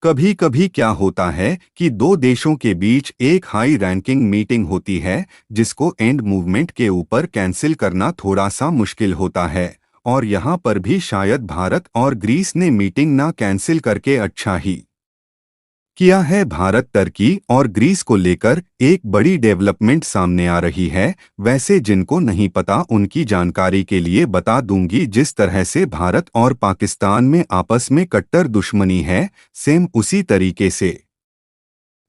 कभी कभी क्या होता है कि दो देशों के बीच एक हाई रैंकिंग मीटिंग होती है जिसको एंड मूवमेंट के ऊपर कैंसिल करना थोड़ा सा मुश्किल होता है। और यहाँ पर भी शायद भारत और ग्रीस ने मीटिंग ना कैंसिल करके अच्छा ही किया है। भारत टर्की और ग्रीस को लेकर एक बड़ी डेवलपमेंट सामने आ रही है। वैसे जिनको नहीं पता उनकी जानकारी के लिए बता दूंगी, जिस तरह से भारत और पाकिस्तान में आपस में कट्टर दुश्मनी है, सेम उसी तरीके से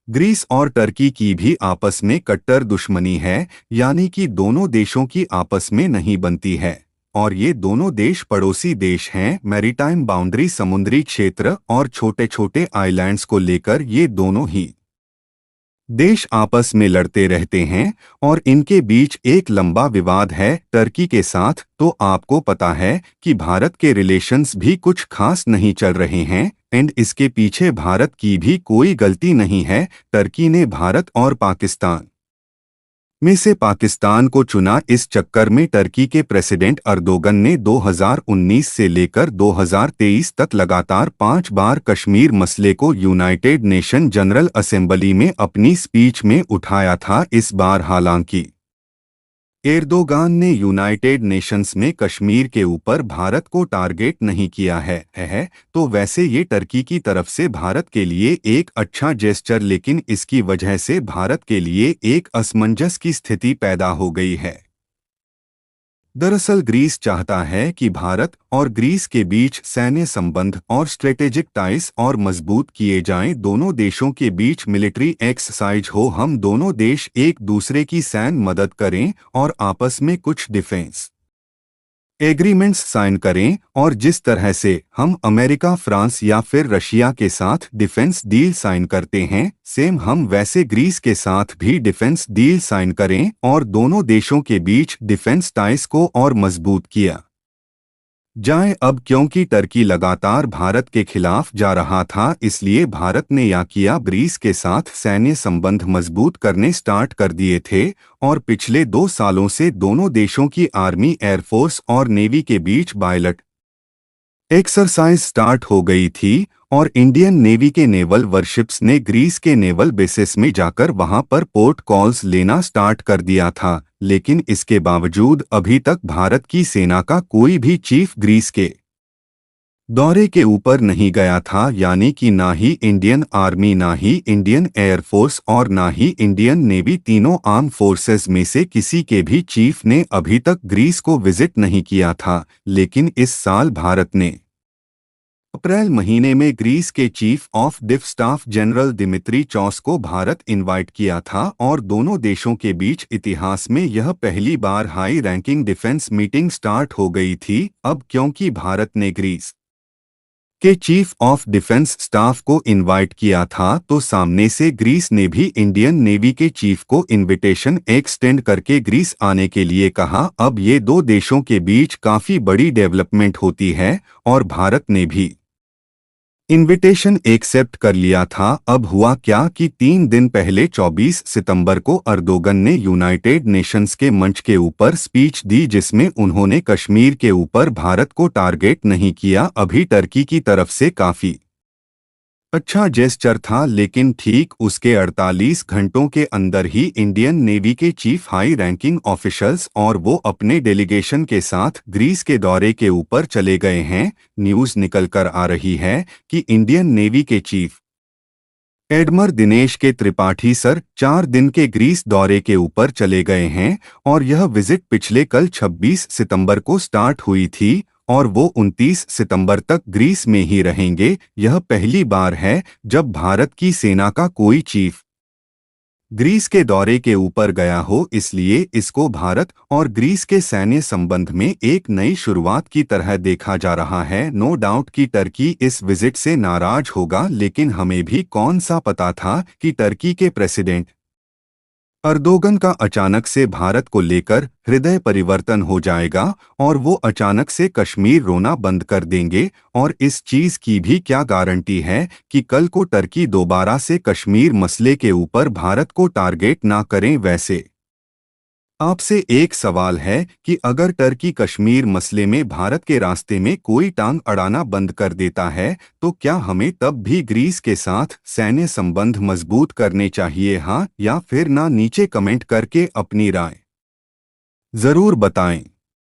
ग्रीस और टर्की की भी आपस में कट्टर दुश्मनी है, यानी कि दोनों देशों की आपस में नहीं बनती है। और ये दोनों देश पड़ोसी देश हैं। मैरीटाइम बाउंड्री, समुद्री क्षेत्र और छोटे छोटे आइलैंड्स को लेकर ये दोनों ही देश आपस में लड़ते रहते हैं और इनके बीच एक लंबा विवाद है टर्की के साथ। तो आपको पता है कि भारत के रिलेशंस भी कुछ खास नहीं चल रहे हैं एंड इसके पीछे भारत की भी कोई गलती नहीं है। टर्की ने भारत और पाकिस्तान में से पाकिस्तान को चुना। इस चक्कर में टर्की के प्रेसिडेंट अर्दोगन ने 2019 से लेकर 2023 तक लगातार 5 बार कश्मीर मसले को यूनाइटेड नेशन जनरल असेंबली में अपनी स्पीच में उठाया था। इस बार हालांकि एर्दोगान ने यूनाइटेड नेशंस में कश्मीर के ऊपर भारत को टारगेट नहीं किया है। तो वैसे ये टर्की की तरफ से भारत के लिए एक अच्छा जेस्चर, लेकिन इसकी वजह से भारत के लिए एक असमंजस की स्थिति पैदा हो गई है। दरअसल ग्रीस चाहता है कि भारत और ग्रीस के बीच सैन्य संबंध और स्ट्रेटेजिक टाइज और मजबूत किए जाएं। दोनों देशों के बीच मिलिट्री एक्सरसाइज हो, हम दोनों देश एक दूसरे की सैन्य मदद करें और आपस में कुछ डिफेंस एग्रीमेंट्स साइन करें। और जिस तरह से हम अमेरिका, फ्रांस या फिर रशिया के साथ डिफेंस डील साइन करते हैं, सेम हम वैसे ग्रीस के साथ भी डिफेंस डील साइन करें और दोनों देशों के बीच डिफेंस टाइज को और मजबूत किया जाए। अब क्योंकि टर्की लगातार भारत के खिलाफ जा रहा था, इसलिए भारत ने या किया ग्रीस के साथ सैन्य संबंध मजबूत करने स्टार्ट कर दिए थे। और पिछले 2 सालों से दोनों देशों की आर्मी, एयरफोर्स और नेवी के बीच पायलट एक्सरसाइज स्टार्ट हो गई थी और इंडियन नेवी के नेवल वरशिप्स ने ग्रीस के नेवल बेसिस में जाकर वहां पर पोर्ट कॉल्स लेना स्टार्ट कर दिया था। लेकिन इसके बावजूद अभी तक भारत की सेना का कोई भी चीफ ग्रीस के दौरे के ऊपर नहीं गया था, यानी कि ना ही इंडियन आर्मी, ना ही इंडियन एयरफोर्स और ना ही इंडियन नेवी, तीनों आर्म फोर्सेस में से किसी के भी चीफ ने अभी तक ग्रीस को विजिट नहीं किया था। लेकिन इस साल भारत ने अप्रैल महीने में ग्रीस के chief of defence staff general Dimitri चौस को भारत इनवाइट किया था और दोनों देशों के बीच इतिहास में यह पहली बार high ranking defence meeting start हो गई थी। अब क्योंकि भारत ने ग्रीस के चीफ ऑफ डिफेंस स्टाफ को इनवाइट किया था, तो सामने से ग्रीस ने भी इंडियन नेवी के चीफ को इनविटेशन एक्सटेंड करके ग्रीस आने के लिए कहा। अब ये दो देशों के बीच काफी बड़ी डेवलपमेंट होती है और भारत ने भी इनविटेशन एक्सेप्ट कर लिया था। अब हुआ क्या कि 3 दिन पहले 24 सितंबर को अर्दोगन ने यूनाइटेड नेशंस के मंच के ऊपर स्पीच दी, जिसमें उन्होंने कश्मीर के ऊपर भारत को टारगेट नहीं किया। अभी टर्की की तरफ से काफी अच्छा जेस्चर था, लेकिन ठीक उसके 48 घंटों के अंदर ही इंडियन नेवी के चीफ हाई रैंकिंग ऑफिशल्स और वो अपने डेलीगेशन के साथ ग्रीस के दौरे के ऊपर चले गए हैं। न्यूज़ निकल कर आ रही है कि इंडियन नेवी के चीफ एडमिरल दिनेश के त्रिपाठी सर 4 दिन के ग्रीस दौरे के ऊपर चले गए हैं और यह विजिट पिछले कल 26 सितंबर को स्टार्ट हुई थी और वो 29 सितंबर तक ग्रीस में ही रहेंगे। यह पहली बार है जब भारत की सेना का कोई चीफ ग्रीस के दौरे के ऊपर गया हो, इसलिए इसको भारत और ग्रीस के सैन्य संबंध में एक नई शुरुआत की तरह देखा जा रहा है। नो डाउट कि टर्की इस विजिट से नाराज होगा, लेकिन हमें भी कौन सा पता था कि टर्की के प्रेसिडेंट अर्दोगन का अचानक से भारत को लेकर हृदय परिवर्तन हो जाएगा और वो अचानक से कश्मीर रोना बंद कर देंगे। और इस चीज की भी क्या गारंटी है कि कल को टर्की दोबारा से कश्मीर मसले के ऊपर भारत को टारगेट ना करें। वैसे आपसे एक सवाल है कि अगर टर्की कश्मीर मसले में भारत के रास्ते में कोई टांग अड़ाना बंद कर देता है तो क्या हमें तब भी ग्रीस के साथ सैन्य संबंध मजबूत करने चाहिए, हाँ या फिर ना? नीचे कमेंट करके अपनी राय जरूर बताएं।